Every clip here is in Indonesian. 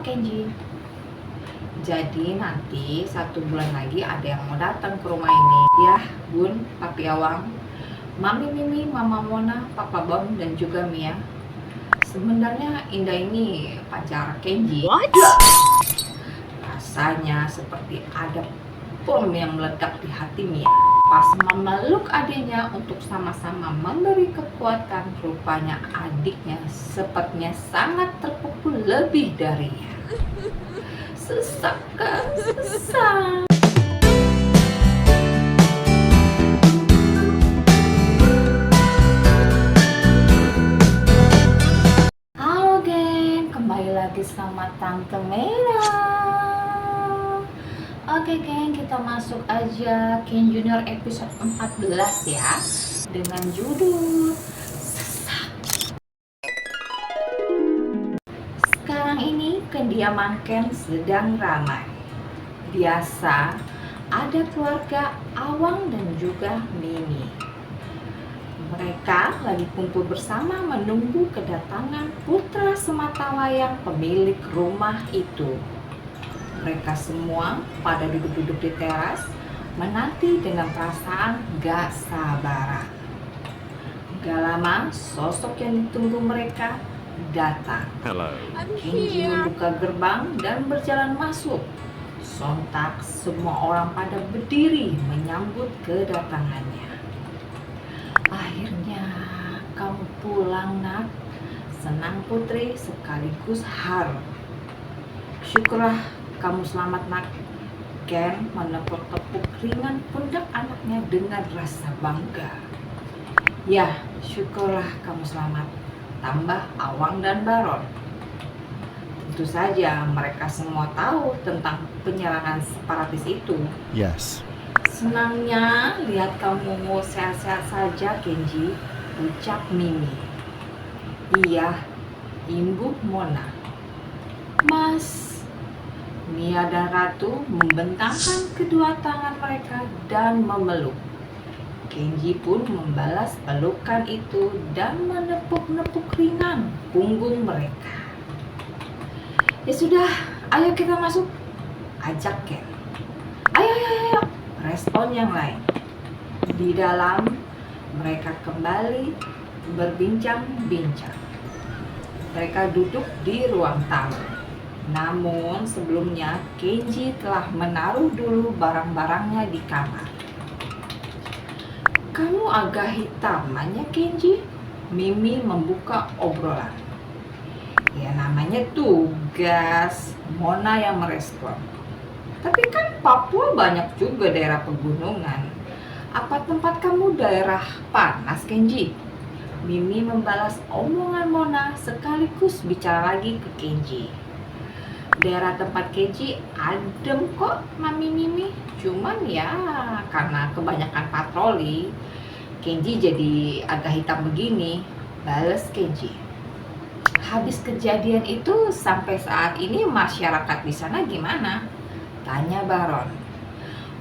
Kenji. Jadi nanti 1 bulan lagi ada yang mau datang ke rumah ini. Ya, Bun, Papi Awang, Mami Mimi, Mama Mona, Papa Bon, dan juga Mia. Sebenarnya Indah ini pacar Kenji. What? Rasanya seperti ada bom yang meledak di hati Mia. Pas memeluk adiknya untuk sama-sama memberi kekuatan, rupanya adiknya sepertinya sangat terpukul lebih darinya. Sesak kan, sesak. Halo geng, kembali lagi sama Tante Mera. Oke geng, kita masuk aja Ken Junior episode 14 ya, dengan judul Sesak. Sekarang ini kediaman Ken sedang ramai. Biasa ada keluarga Awang dan juga Mimi. Mereka lagi kumpul bersama menunggu kedatangan putra sematawayang pemilik rumah itu. Mereka semua pada duduk-duduk di teras, menanti dengan perasaan gak sabaran. Gak lama, sosok yang ditunggu mereka datang. Hello. Kenji membuka gerbang dan berjalan masuk. Sontak semua orang pada berdiri menyambut kedatangannya. Akhirnya kamu pulang, Nak. Senang putri sekaligus haru. Syukurlah kamu selamat, Nak. Ken menepuk-tepuk ringan pundak anaknya dengan rasa bangga. Ya, syukurlah kamu selamat. Tambah Awang dan Baron. Tentu saja mereka semua tahu tentang penyerangan separatis itu. Yes. Senangnya lihat kamu sehat-sehat saja, Kenji, ucap Mimi. Iya, Ibu Mona. Mas, Mia dan Ratu membentangkan kedua tangan mereka dan memeluk. Kenji pun membalas pelukan itu dan menepuk-nepuk ringan punggung mereka. Ya sudah, ayo kita masuk, ajak Ken. Ayo, respon yang lain. Di dalam, mereka kembali berbincang-bincang. Mereka duduk di ruang tamu. Namun sebelumnya Kenji telah menaruh dulu barang-barangnya di kamar. Kamu agak hitamannya, Kenji? Mimi membuka obrolan. Ya namanya tugas, Mona yang merespon. Tapi kan Papua banyak juga daerah pegunungan. Apa tempat kamu daerah panas, Kenji? Mimi membalas omongan Mona sekaligus bicara lagi ke Kenji. Daerah tempat Kenji adem kok, Mami Mimi. Cuman ya karena kebanyakan patroli, Kenji jadi agak hitam begini, balas Kenji. Habis kejadian itu sampai saat ini masyarakat di sana gimana? Tanya Baron.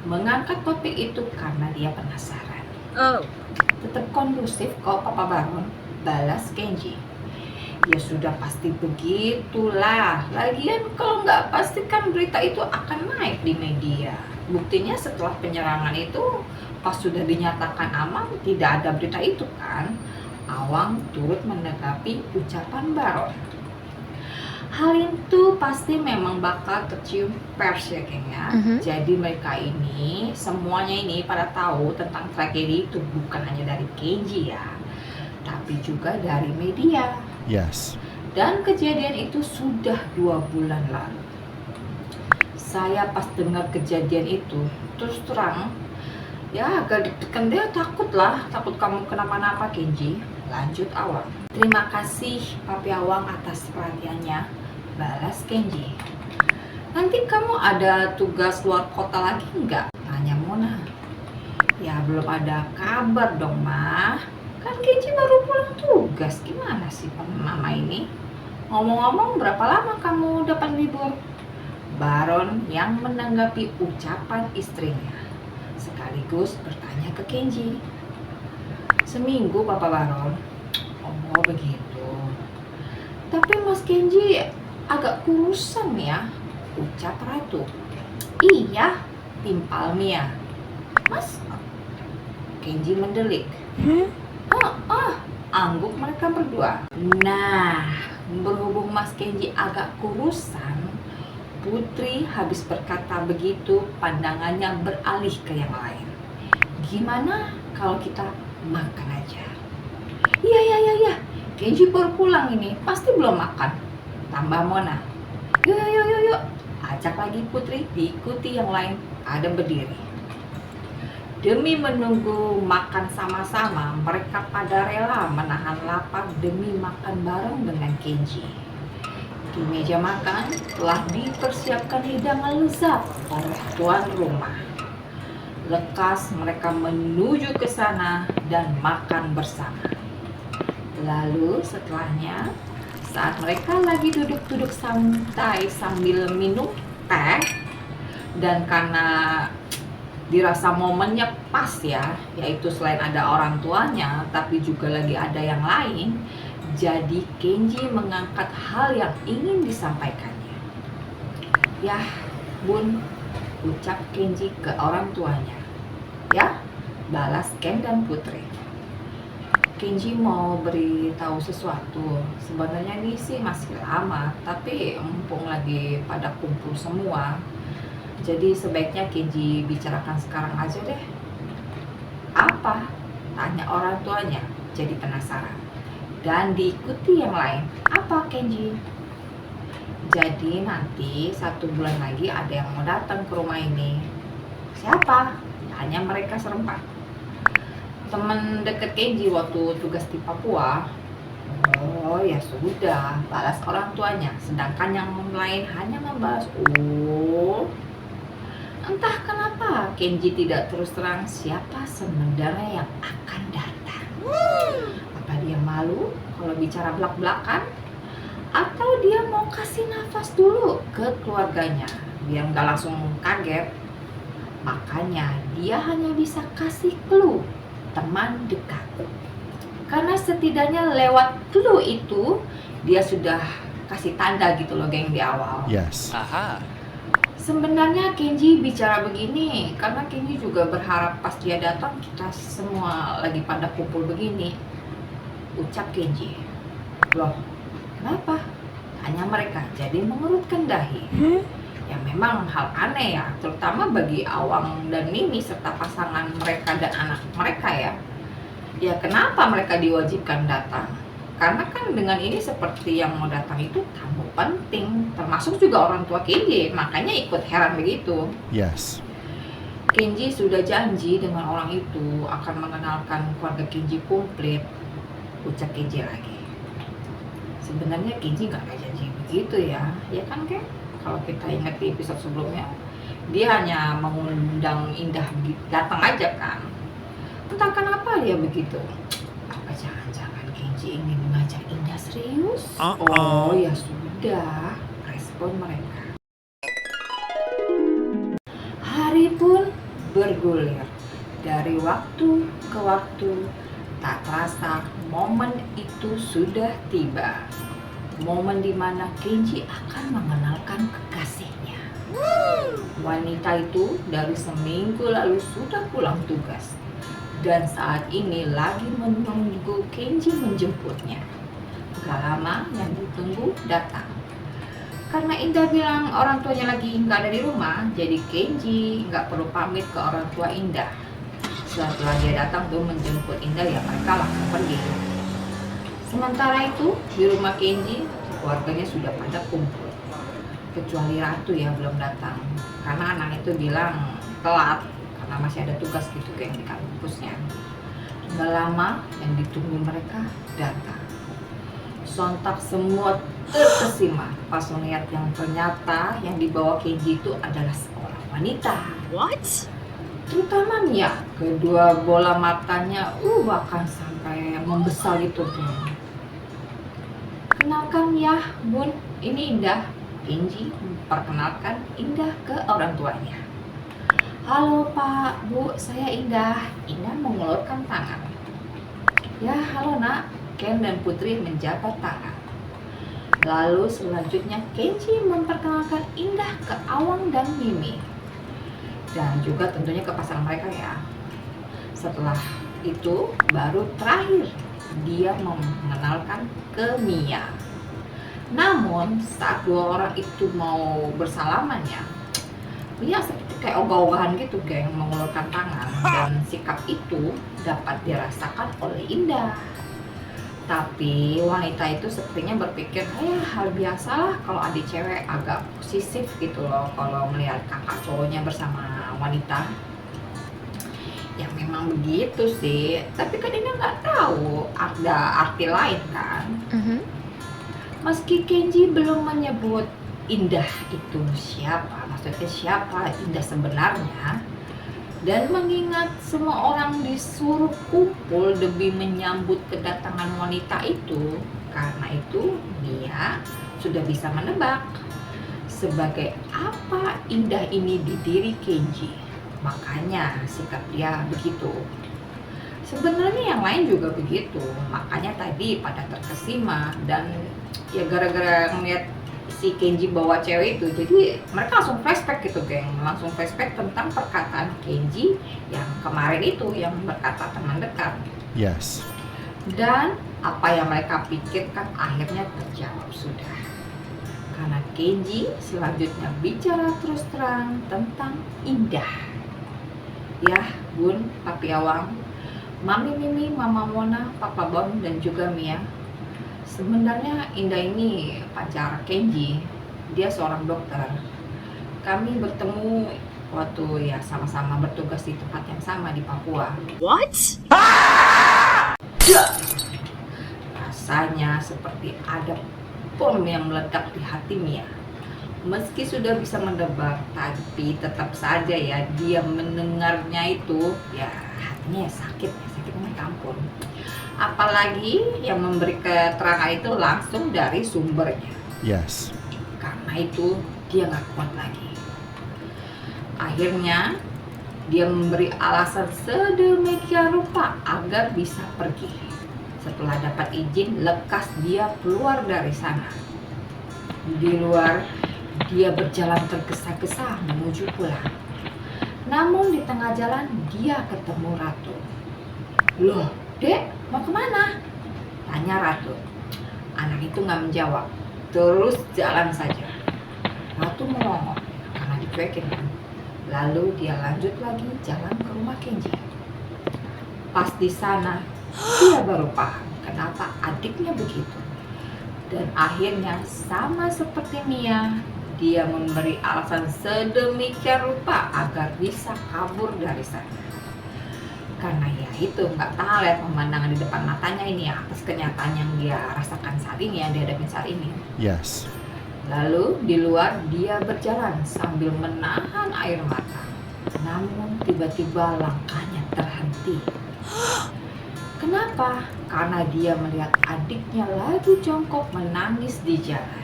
Mengangkat topik itu karena dia penasaran. Oh. Tetap kondusif kok Papa Baron, balas Kenji. Ya sudah pasti begitulah. Lagian kalau nggak pasti kan berita itu akan naik di media. Buktinya setelah penyerangan itu pas sudah dinyatakan aman tidak ada berita itu kan. Awang turut menanggapi ucapan Baron. Hal itu pasti memang bakal kecium pers ya Keng ya. Jadi mereka ini semuanya ini pada tahu tentang tragedi itu bukan hanya dari Kenji ya, tapi juga dari media. Yes. Dan kejadian itu sudah 2 bulan lalu. Saya pas dengar kejadian itu, terus terang, ya agak deg-degan deh, takut kamu kenapa-napa Kenji. Lanjut Awang. Terima kasih Papi Awang atas perhatiannya, balas Kenji. Nanti kamu ada tugas luar kota lagi nggak? Tanya Mona. Ya belum ada kabar dong Mah. Kan Kenji baru pulang tugas, gimana sih mama ini? Ngomong-ngomong berapa lama kamu dapat libur? Baron yang menanggapi ucapan istrinya, sekaligus bertanya ke Kenji. Seminggu Papa Baron. Oh begitu. Tapi Mas Kenji agak kurusan ya, ucap Ratu. Iya, timpal Mia. Mas, Kenji mendelik. Angguk mereka berdua. Nah, berhubung Mas Kenji agak kurusan, Putri habis berkata begitu, pandangannya beralih ke yang lain. Gimana kalau kita makan aja? Iya. Kenji baru pulang ini, pasti belum makan. Tambah Mona. Yuk. Ajak lagi Putri, diikuti yang lain, ada berdiri. Demi menunggu makan sama-sama, mereka pada rela menahan lapar demi makan bareng dengan Kenji. Di meja makan telah dipersiapkan hidangan lezat oleh tuan rumah. Lekas mereka menuju ke sana dan makan bersama. Lalu setelahnya, saat mereka lagi duduk-duduk santai sambil minum teh, dan karena dirasa momennya pas ya, yaitu selain ada orang tuanya tapi juga lagi ada yang lain, jadi Kenji mengangkat hal yang ingin disampaikannya. Yah Bun, ucap Kenji ke orang tuanya. Ya, balas Ken dan Putri. Kenji mau beritahu sesuatu. Sebenarnya ini sih masih lama, tapi mumpung lagi pada kumpul semua, jadi sebaiknya Kenji bicarakan sekarang aja deh. Apa? Tanya orang tuanya, jadi penasaran. Dan diikuti yang lain. Apa Kenji? Jadi nanti 1 bulan lagi ada yang mau datang ke rumah ini. Siapa? Tanya mereka serempak. Teman deket Kenji waktu tugas di Papua. Oh ya sudah, balas orang tuanya. Sedangkan yang lain hanya membalas, oh. Entah kenapa Kenji tidak terus terang siapa sebenarnya yang akan datang. Apa dia malu kalau bicara belak-belakan? Atau dia mau kasih nafas dulu ke keluarganya biar nggak langsung kaget? Makanya dia hanya bisa kasih clue, teman dekat. Karena setidaknya lewat clue itu dia sudah kasih tanda gitu loh geng di awal. Yes. Aha. Sebenarnya Kenji bicara begini karena Kenji juga berharap pas dia datang kita semua lagi pada kumpul begini. Ucap Kenji. Loh, kenapa? Tanya mereka jadi mengerutkan dahi. Ya memang hal aneh ya, terutama bagi Awang dan Mimi serta pasangan mereka dan anak mereka ya. Ya kenapa mereka diwajibkan datang? Karena kan dengan ini seperti yang mau datang itu tamu penting, termasuk juga orang tua Kenji, makanya ikut heran begitu. Yes. Kenji sudah janji dengan orang itu akan mengenalkan keluarga Kenji komplit, ucap Kenji lagi. Sebenarnya Kenji nggak ada janji begitu ya kan Ken? Kalau kita ingat di episode sebelumnya, dia hanya mengundang Indah datang aja kan. Entah kenapa dia begitu. Apa jangan-jangan Kenji ingin mengajak Indah serius? Oh ya sudah, respon mereka. Hari pun bergulir. Dari waktu ke waktu, tak terasa momen itu sudah tiba. Momen di mana Kenji akan mengenalkan kekasihnya. Wanita itu dari seminggu lalu sudah pulang tugas. Dan saat ini lagi menunggu Kenji menjemputnya. Gak lama yang ditunggu datang. Karena Indah bilang orang tuanya lagi nggak ada di rumah, jadi Kenji nggak perlu pamit ke orang tua Indah. Setelah dia datang tuh menjemput Indah, ya mereka langsung pergi. Sementara itu di rumah Kenji, keluarganya sudah pada kumpul. Kecuali Ratu ya belum datang, karena anak itu bilang telat karena masih ada tugas gitu kayak di kampusnya. Gak lama yang ditunggu mereka datang. Sontak semua terkesima pas melihat yang ternyata yang dibawa Kenji itu adalah seorang wanita. What? Terutama Mia, kedua bola matanya bahkan sampai membesar gitu tuh. Kenalkan ya Bun, ini Indah. Kenji memperkenalkan Indah ke orang tuanya. Halo Pak, Bu, saya Indah. Indah mengulurkan tangan. Ya halo nak. Ken dan Putri menjabat tangan. Lalu selanjutnya Kenji memperkenalkan Indah ke Awang dan Mimi. Dan juga tentunya ke pasangan mereka ya. Setelah itu baru terakhir dia mengenalkan ke Mia. Namun saat dua orang itu mau bersalaman ya, Mia seperti kayak ogah-ogahan gitu geng, mengulurkan tangan. Dan sikap itu dapat dirasakan oleh Indah. Tapi wanita itu sepertinya berpikir, ya hal biasalah kalau adik cewek agak posesif gitu loh kalau melihat kakak cowoknya bersama wanita. Ya memang begitu sih, tapi kan ini nggak tahu ada arti lain kan. Meski Kenji belum menyebut Indah itu siapa, maksudnya siapa Indah sebenarnya, dan mengingat semua orang disuruh kumpul demi menyambut kedatangan wanita itu, karena itu Mia sudah bisa menebak sebagai apa Indah ini di diri Kenji. Makanya sikap dia begitu. Sebenarnya yang lain juga begitu, makanya tadi pada terkesima. Dan ya gara-gara ngeliat si Kenji bawa cewek itu, jadi mereka langsung flashback gitu geng, langsung flashback tentang perkataan Kenji yang kemarin itu, yang berkata teman dekat. Yes. Dan apa yang mereka pikirkan akhirnya terjawab sudah, karena Kenji selanjutnya bicara terus terang tentang Indah. Ya Bun, Papi Awang, Mami Mimi, Mama Mona, Papa Bon, dan juga Mia, sebenarnya Indah ini pacar Kenji. Dia seorang dokter. Kami bertemu waktu ya sama-sama bertugas di tempat yang sama di Papua. What? Rasanya seperti ada bom yang meledak di hati Mia. Meski sudah bisa menebak, tapi tetap saja ya dia mendengarnya itu ya hatinya ya sakitnya minta ampun. Apalagi yang memberi keterangan itu langsung dari sumbernya. Yes. Karena itu dia nggak kuat lagi. Akhirnya dia memberi alasan sedemikian rupa agar bisa pergi. Setelah dapat izin, lekas dia keluar dari sana. Di luar dia berjalan tergesa-gesa menuju pulang. Namun di tengah jalan dia ketemu Ratu. Loh, Dek, mau kemana? Tanya Ratu. Anak itu nggak menjawab, terus jalan saja. Ratu melongo karena dicuekin kan. Lalu dia lanjut lagi jalan ke rumah Kenji. Pas di sana dia baru paham kenapa adiknya begitu. Dan akhirnya sama seperti Mia, dia memberi alasan sedemikian rupa agar bisa kabur dari sana. Karena ya itu nggak tahu lihat pemandangan di depan matanya ini ya, atas kenyataan yang dia rasakan saat ini, yang dihadapin saat ini. Yes. Lalu di luar dia berjalan sambil menahan air mata. Namun tiba-tiba langkahnya terhenti. Kenapa? Karena dia melihat adiknya lagi jongkok menangis di jalan.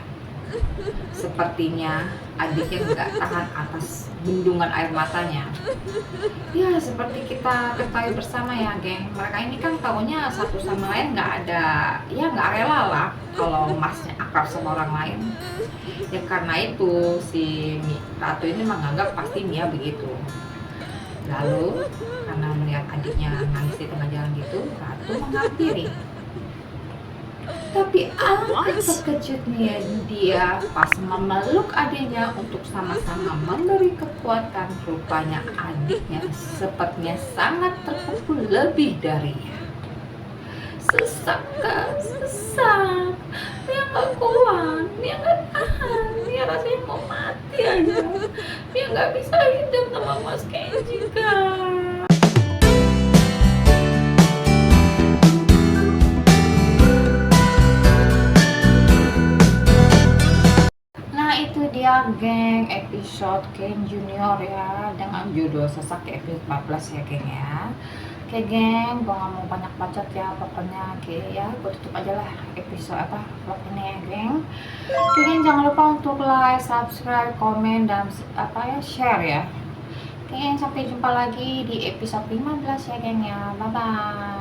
Sepertinya adiknya nggak tahan atas bendungan air matanya. Ya seperti kita ketahui bersama ya geng, mereka ini kan taunya satu sama lain nggak ada, ya nggak rela lah kalau masnya akrab sama orang lain. Ya karena itu si Ratu ini menganggap pasti Mia begitu. Lalu karena melihat adiknya nangis di tengah jalan gitu, Ratu menghampiri. Tapi alangkah terkejutnya dia pas memeluk adiknya untuk sama-sama memberi kekuatan. Rupanya adiknya sepertinya sangat terpukul lebih darinya. Sesak kan, sesak. Dia gak kuat, dia gak tahan, dia rasanya mau mati aja. Dia gak bisa hidup sama Mas Kenji kan. Itu dia geng episode Ken Junior ya, dengan judul Sesak episode 14 ya geng ya. Oke geng, gue gak mau banyak bacot ya pokoknya. Oke ya, gue tutup aja lah episode vlog ini ya geng. Oke geng, jangan lupa untuk like, subscribe, komen, dan share ya. Oke geng, sampai jumpa lagi di episode 15 ya geng ya. Bye bye.